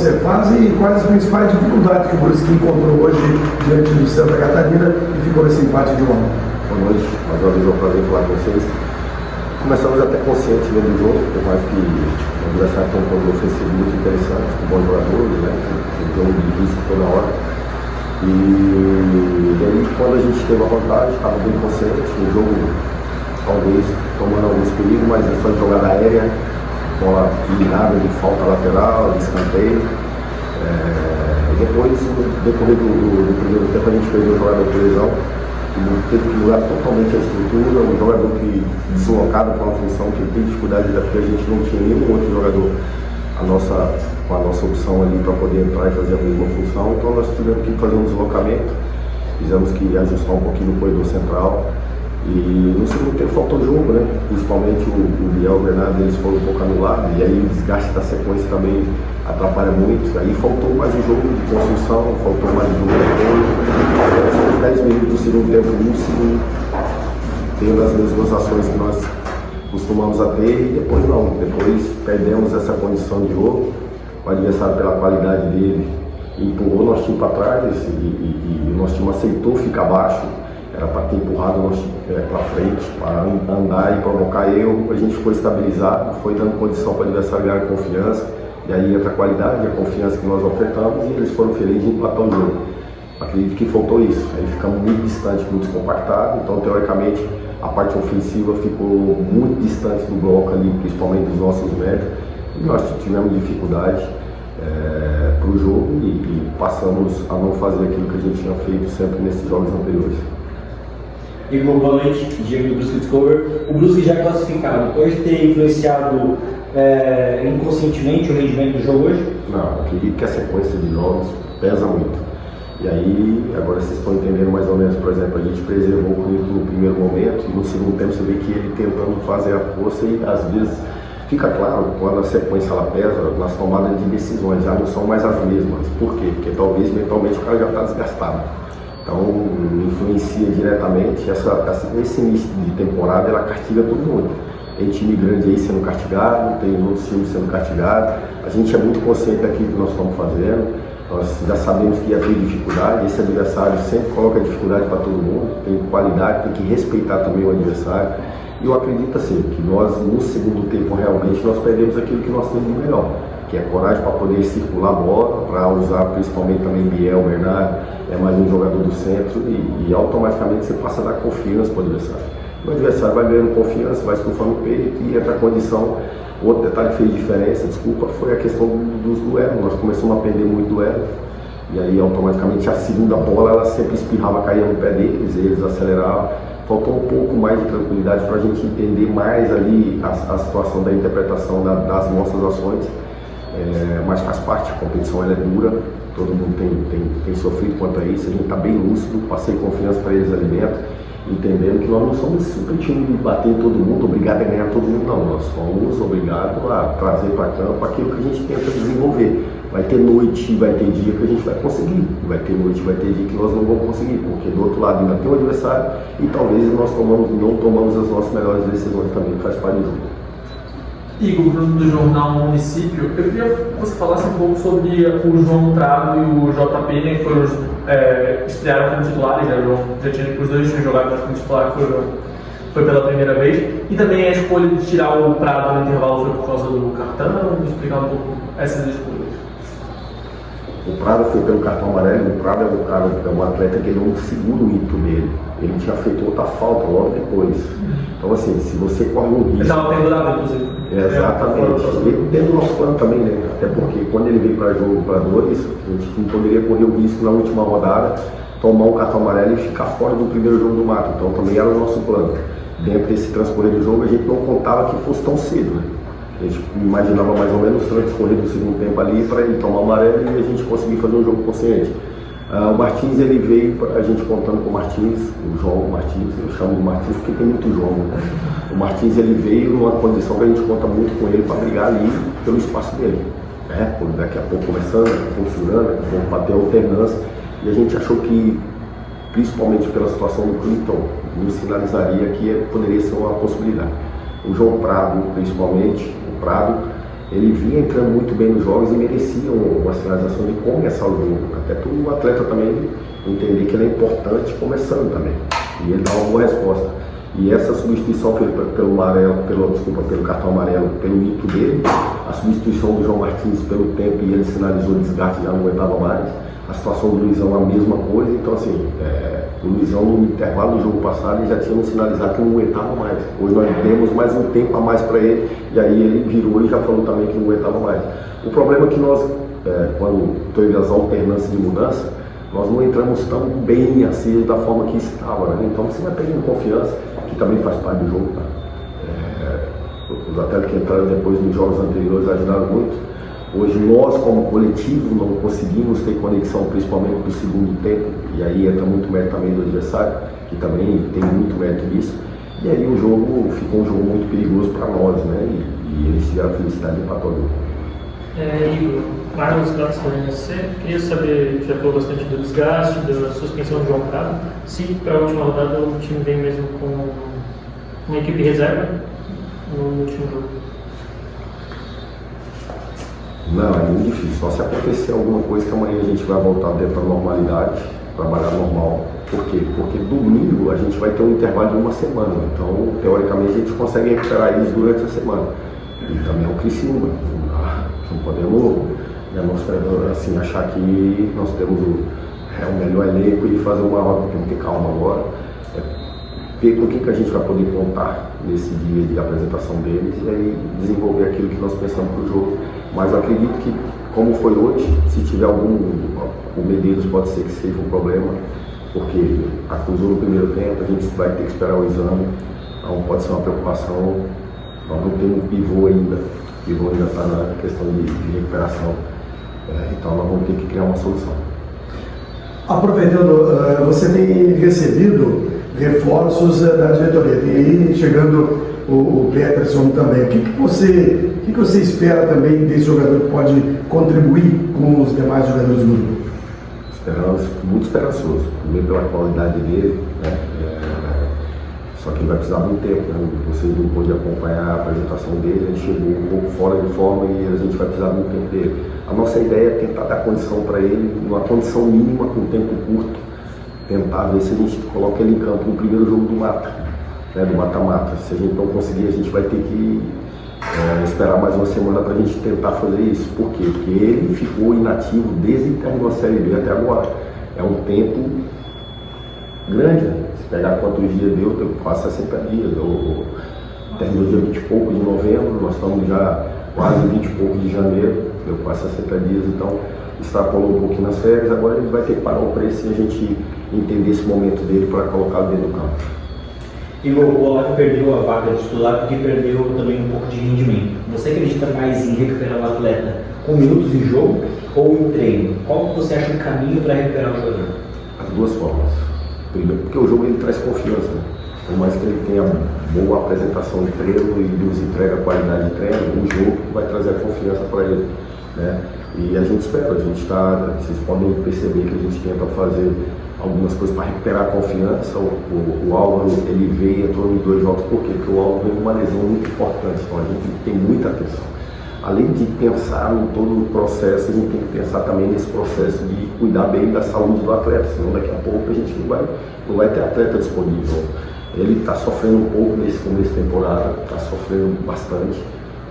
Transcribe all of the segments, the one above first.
você faz e quais as principais dificuldades que o Brusque encontrou hoje diante do Santa Catarina e ficou nesse empate de 1-1. Boa noite, mais uma vez é um prazer falar com vocês. Começamos até conscientes do jogo, por mais que o adversário tem um plano ofensivo muito interessante, com bons jogadores, né? Um jogo de risco toda hora. E aí, quando a gente teve a vantagem, estava bem consciente, o jogo talvez tomando alguns perigos, mas é só de jogada aérea, bola nada de falta lateral, de escanteio. Depois, no decorrer do primeiro tempo, a gente perdeu o jogador por lesão, teve que mudar totalmente a estrutura, um jogador que deslocado para uma função que tem dificuldade, porque a gente não tinha nenhum outro jogador com a nossa opção ali para poder entrar e fazer a mesma função, então nós tivemos que fazer um deslocamento, fizemos que ajustar um pouquinho no corredor central. E no segundo tempo faltou jogo, né? Principalmente o Biel e o Bernardo, eles foram um pouco anulados, e aí o desgaste da sequência também atrapalha muito. Aí faltou mais um jogo de construção, faltou mais um jogo de apoio. Os 10 minutos do segundo tempo lúcido, tendo as mesmas ações que nós costumamos a ter, e depois não. Depois perdemos essa condição de jogo, o adversário pela qualidade dele empurrou nosso time para trás e o nosso time aceitou ficar abaixo. Era para ter empurrado o nosso time para frente, para andar e provocar erro. A gente ficou estabilizado, foi dando condição para o adversário ganhar confiança. E aí entra a qualidade, a confiança que nós ofertamos, e eles foram felizes em empatar o jogo. Acredito que faltou isso. Aí ficamos muito distantes, muito descompactados. Então, teoricamente, a parte ofensiva ficou muito distante do bloco ali, principalmente dos nossos médios. E nós tivemos dificuldade para o jogo e passamos a não fazer aquilo que a gente tinha feito sempre nesses jogos anteriores. Igor, boa noite, Diego do Brusque Discover. O Brusque já é classificado, pode ter influenciado inconscientemente o rendimento do jogo hoje? Não, acredito que a sequência de jogos pesa muito. E aí, agora vocês estão entendendo mais ou menos, por exemplo, a gente preservou o Clinton no primeiro momento e no segundo tempo você vê que ele tentando fazer a força e às vezes fica claro, quando a sequência ela pesa, nas tomadas de decisões já não são mais as mesmas. Por quê? Porque talvez mentalmente o cara já está desgastado. Então, influencia diretamente, esse início de temporada, ela castiga todo mundo. Tem time grande aí sendo castigado, tem outros times sendo castigados. A gente é muito consciente daquilo que nós estamos fazendo, nós já sabemos que ia ter dificuldade, esse adversário sempre coloca dificuldade para todo mundo, tem qualidade, tem que respeitar também o adversário. E eu acredito assim, que nós, no segundo tempo, realmente, nós perdemos aquilo que nós temos de melhor, que é coragem para poder circular a bola, para usar principalmente também Biel, Bernardo, mais um jogador do centro e automaticamente você passa a dar confiança para o adversário. O adversário vai ganhando confiança, vai estufando o peito e entra a condição. Outro detalhe que fez diferença, desculpa, foi a questão dos duelos. Nós começamos a perder muito duelo e aí automaticamente a segunda bola ela sempre espirrava, caía no pé deles, eles aceleravam. Faltou um pouco mais de tranquilidade para a gente entender mais ali a situação da interpretação das nossas ações. Mas faz parte, a competição ela é dura, todo mundo tem sofrido quanto a isso, a gente está bem lúcido, passei confiança para eles ali dentro, entendendo que nós não somos super time de bater em todo mundo, obrigado a ganhar todo mundo, não, nós somos obrigados a trazer para campo aquilo que a gente tenta desenvolver. Vai ter noite, vai ter dia que a gente vai conseguir, vai ter noite, vai ter dia que nós não vamos conseguir, porque do outro lado ainda tem um adversário e talvez nós não tomamos as nossas melhores decisões também, que faz parte do jogo. Igor, do jornal Município, eu queria que você falasse um pouco sobre o João Prado e o JP, né, que foram, estrearam como titulares, os dois tinham jogado como titular, foi pela primeira vez, e também a escolha de tirar o Prado no intervalo foi por causa do cartão, explicar um pouco essas escolhas. O Prado foi pelo cartão amarelo. O Prado é um atleta que ele não segura o ímpeto dele. Ele tinha feito outra falta logo depois. Então, assim, se você corre um risco. Ele estava pendurado, inclusive. Exatamente. Ele dentro do nosso plano também, né? Até porque quando ele veio para jogo para dois, a gente não poderia correr o risco na última rodada, tomar o cartão amarelo e ficar fora do primeiro jogo do Mato. Então, também era o nosso plano. Dentro desse transcorrer do jogo, a gente não contava que fosse tão cedo, né? A gente imaginava mais ou menos o transcorrer do segundo tempo ali para ele tomar o amarelo e a gente conseguir fazer um jogo consciente. O Martins, ele veio, a gente contando com o Martins, o João Martins, eu chamo de Martins porque tem muito João, né? O Martins, ele veio numa condição que a gente conta muito com ele para brigar ali pelo espaço dele. Daqui a pouco começando, daqui a pouco segurando, daqui a pouco bater a alternância. E a gente achou que, principalmente pela situação do Clinton, nos sinalizaria que poderia ser uma possibilidade. O João Prado, principalmente, o Prado, ele vinha entrando muito bem nos jogos e merecia uma finalização de começar o jogo. Até para o atleta também entender que ele é importante começando também. E ele dá uma boa resposta. E essa substituição feita pelo cartão amarelo, pelo mito dele, a substituição do João Martins pelo tempo e ele sinalizou desgaste, já não aguentava mais. A situação do Luizão a mesma coisa, então assim, o Luizão no intervalo do jogo passado ele já tinha nos sinalizado que não aguentava mais. Hoje nós demos mais um tempo a mais para ele e aí ele virou e já falou também que não aguentava mais. O problema é que nós, quando teve as alternâncias de mudança, nós não entramos tão bem assim da forma que estava, né? Então você vai perdendo confiança, que também faz parte do jogo, tá? Os atletas que entraram depois nos jogos anteriores ajudaram muito. Hoje nós, como coletivo, não conseguimos ter conexão, principalmente no segundo tempo, e aí entra muito mérito também do adversário, que também tem muito mérito nisso. E aí o jogo ficou um jogo muito perigoso para nós, né? E eles tiveram a felicidade de empatar o jogo. Igor, Marlos Gantz da NSC, queria saber, já falou bastante do desgaste, da suspensão do João Prado, se para a última rodada o time vem mesmo com uma equipe reserva no último jogo. Não, é muito difícil, só se acontecer alguma coisa que amanhã a gente vai voltar dentro da normalidade, trabalhar normal. Por quê? Porque domingo a gente vai ter um intervalo de uma semana, então teoricamente a gente consegue recuperar eles durante a semana. E também é o Criciúma. Não podemos, assim, achar que nós temos o melhor elenco e fazer uma roda, temos que ter calma agora. Ver com o que a gente vai poder contar nesse dia de apresentação deles e aí desenvolver aquilo que nós pensamos para o jogo. Mas eu acredito que, como foi hoje, se tiver o Medeiros pode ser que seja um problema, porque acusou no primeiro tempo, a gente vai ter que esperar o exame, então pode ser uma preocupação. Nós não temos um pivô ainda. O pivô ainda está na questão de recuperação, então nós vamos ter que criar uma solução. Aproveitando, você tem recebido reforços da diretoria, tem aí chegando o Peterson também. O que você espera também desse jogador que pode contribuir com os demais jogadores do grupo? Esperamos, muito esperançoso, primeiro pela qualidade dele, né? Só que ele vai precisar de um tempo, né? Vocês não pôde acompanhar a apresentação dele, ele chegou um pouco fora de forma e a gente vai precisar de um tempo dele. A nossa ideia é tentar dar condição para ele, uma condição mínima com tempo curto, tentar ver se a gente coloca ele em campo no primeiro jogo do mata, né? Do mata-mata. Se a gente não conseguir, a gente vai ter que esperar mais uma semana para a gente tentar fazer isso. Por quê? Porque ele ficou inativo desde que terminou a Série B até agora. É um tempo grande, né? Se pegar quantos dias deu, quase 60 dias. Terminou dia 20 e pouco de novembro, nós estamos já quase 20 e pouco de janeiro, deu quase 60 dias, então extrapolou um pouquinho nas férias. Agora ele vai ter que parar o preço e a gente entender esse momento dele para colocá-lo dentro do campo. Igor, o Olavo perdeu a vaga de titular porque perdeu também um pouco de rendimento. Você acredita mais em recuperar o atleta com minutos de jogo ou em treino? Qual que você acha o caminho para recuperar o jogador? As duas formas. Primeiro, porque o jogo ele traz confiança, né? Por mais que ele tenha boa apresentação de treino e nos entrega qualidade de treino, o jogo vai trazer a confiança para ele, né? E a gente espera, vocês podem perceber que a gente tenta fazer algumas coisas para recuperar a confiança. O Álvaro, ele veio e entrou nos 2 jogos, por quê? Porque o Álvaro veio com uma lesão muito importante, então a gente tem muita atenção. Além de pensar em todo o processo, a gente tem que pensar também nesse processo de cuidar bem da saúde do atleta, senão daqui a pouco a gente não vai ter atleta disponível. Ele está sofrendo um pouco nesse começo de temporada, está sofrendo bastante.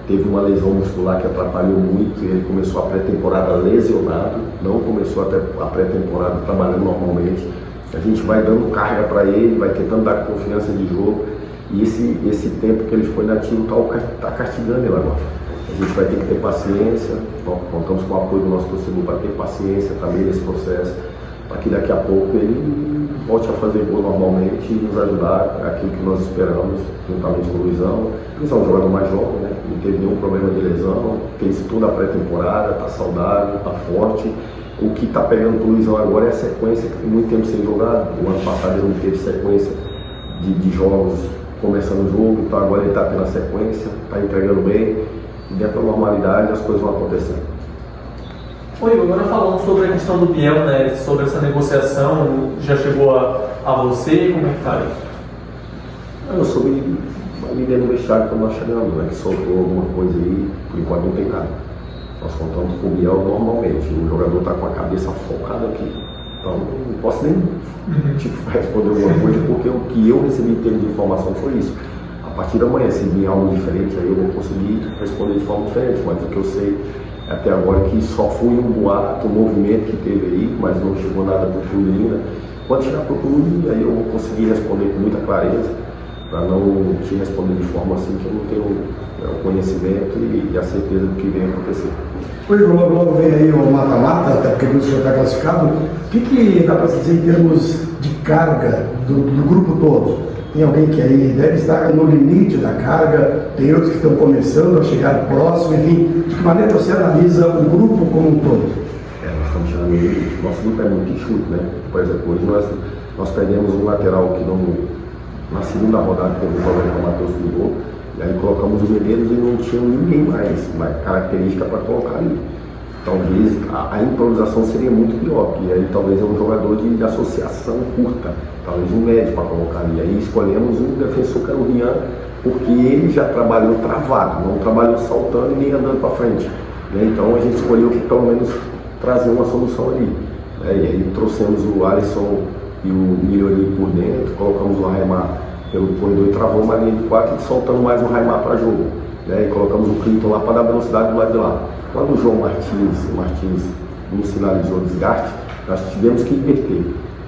Teve uma lesão muscular que atrapalhou muito, ele começou a pré-temporada lesionado, não começou a pré-temporada trabalhando normalmente. A gente vai dando carga para ele, vai tentando dar confiança de jogo, e esse tempo que ele ficou inativo está castigando ele agora. A gente vai ter que ter paciência, contamos com o apoio do nosso torcedor para ter paciência também nesse processo, para que daqui a pouco ele volte a fazer gol normalmente e nos ajudar aquilo que nós esperamos, juntamente com o Luizão. O Luizão é um jogador mais jovem, né? Não teve nenhum problema de lesão, fez toda a pré-temporada, está saudável, está forte. O que está pegando para o Luizão agora é a sequência, que tem muito tempo sem jogar. O ano passado ele não teve sequência de jogos começando o jogo, então agora ele está tendo a sequência, está entregando bem, e dentro da normalidade as coisas vão acontecendo. Oi, agora falando sobre a questão do Biel, né, sobre essa negociação, já chegou a você, como é que está isso? Eu soube ali dentro do vestiário quando nós chegamos, né, que soltou alguma coisa aí, por enquanto não tem nada. Nós contamos com o Biel normalmente, o jogador está com a cabeça focada aqui. Então não posso nem responder alguma coisa, porque o que eu recebi em termos de informação foi isso. A partir da manhã, se vir algo diferente, aí eu vou conseguir responder de forma diferente, mas o que eu sei até agora é que só foi um boato, um movimento que teve aí, mas não chegou nada para o clube ainda. Quando chegar para o clube, aí eu vou conseguir responder com muita clareza, para não te responder de forma assim que eu não tenho o conhecimento e a certeza do que vem acontecer. Hoje logo vem aí o mata-mata, até porque o senhor está classificado. O que dá para dizer em termos de carga do grupo todo? Tem alguém que aí deve estar no limite da carga, tem outros que estão começando a chegar próximo, enfim, de que maneira você analisa o grupo como um todo? Nós estamos chegando no limite. Nosso grupo é muito enxuto, né? Por exemplo, hoje nós perdemos um lateral que não, na segunda rodada teve um problema com o Matheus Ligou, e aí colocamos o Medeiros e não tinha ninguém mais uma característica para colocar ali. Talvez a improvisação seria muito pior, e aí talvez é um jogador de associação curta, talvez um médio para colocar ali. Aí escolhemos um defensor que era o Rian, porque ele já trabalhou travado, não trabalhou saltando e nem andando para frente. Né? Então a gente escolheu que pelo menos trazer uma solução ali. Né? E aí trouxemos o Alisson e o Milhoni por dentro, colocamos o Raimar pelo corredor e travou uma linha de 4 e soltando mais o Raimar para jogo. Né? E colocamos o Clinton lá para dar velocidade do lado de lá. Quando o João Martins nos sinalizou desgaste, nós tivemos que inverter,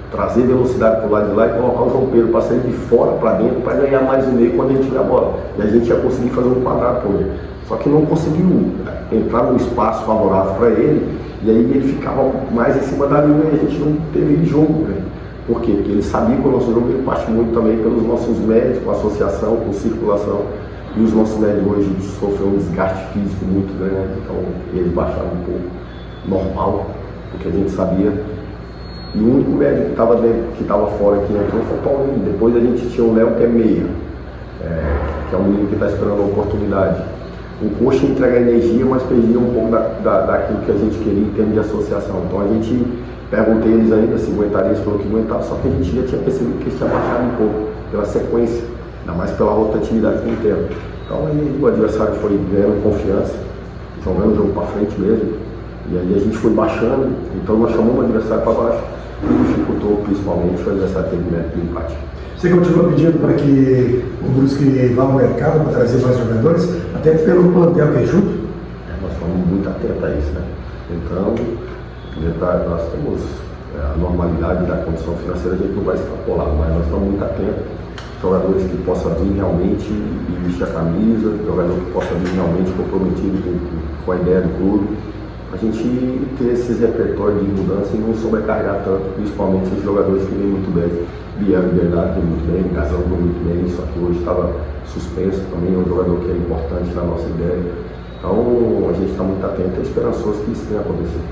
trazer velocidade para o lado de lá e colocar o João Pedro para sair de fora para dentro para ganhar mais um meio quando a gente tiver a bola. E a gente ia conseguir fazer um quadrado com ele. Só que não conseguiu entrar num espaço favorável para ele, e aí ele ficava mais em cima da linha e a gente não teve jogo. Né? Por quê? Porque ele sabia que o nosso jogo ele parte muito também pelos nossos médios, com associação, com circulação. E os nossos médios hoje sofreram um desgaste físico muito grande, então eles baixaram um pouco, normal, porque a gente sabia. E o único médico que estava fora que entrou foi o Paulinho. Depois a gente tinha o Léo, que é meia, que é um menino que está esperando a oportunidade. O Coxa entrega energia, mas perdia um pouco daquilo que a gente queria em termos de associação. Então a gente perguntei eles ainda se aguentariam, eles falaram que aguentavam, só que a gente já tinha percebido que eles tinham baixado um pouco pela sequência. Ainda mais pela rotatividade que inteiro. Então aí o adversário foi ganhando confiança, jogando o jogo para frente mesmo, e aí a gente foi baixando, então nós chamamos o adversário para baixo e dificultou principalmente o adversário ter mérito do empate. Você continua pedindo para que o Brusque vá ao mercado para trazer mais jogadores, até pelo plantel que é junto? Nós estamos muito atentos a isso, né? Então, nós temos a normalidade da condição financeira, a gente não vai extrapolar, mas nós estamos muito atentos. Jogadores que possam vir realmente e vestir a camisa, jogador que possa vir realmente comprometido com a ideia do clube. A gente ter esses repertórios de mudança e não sobrecarregar tanto, principalmente os jogadores que vêm muito bem. Biel Bernardo vem muito bem, Gazão vem muito bem, só que hoje estava suspenso também, é um jogador que é importante na nossa ideia. Então a gente está muito atento e esperançoso que isso tenha acontecido.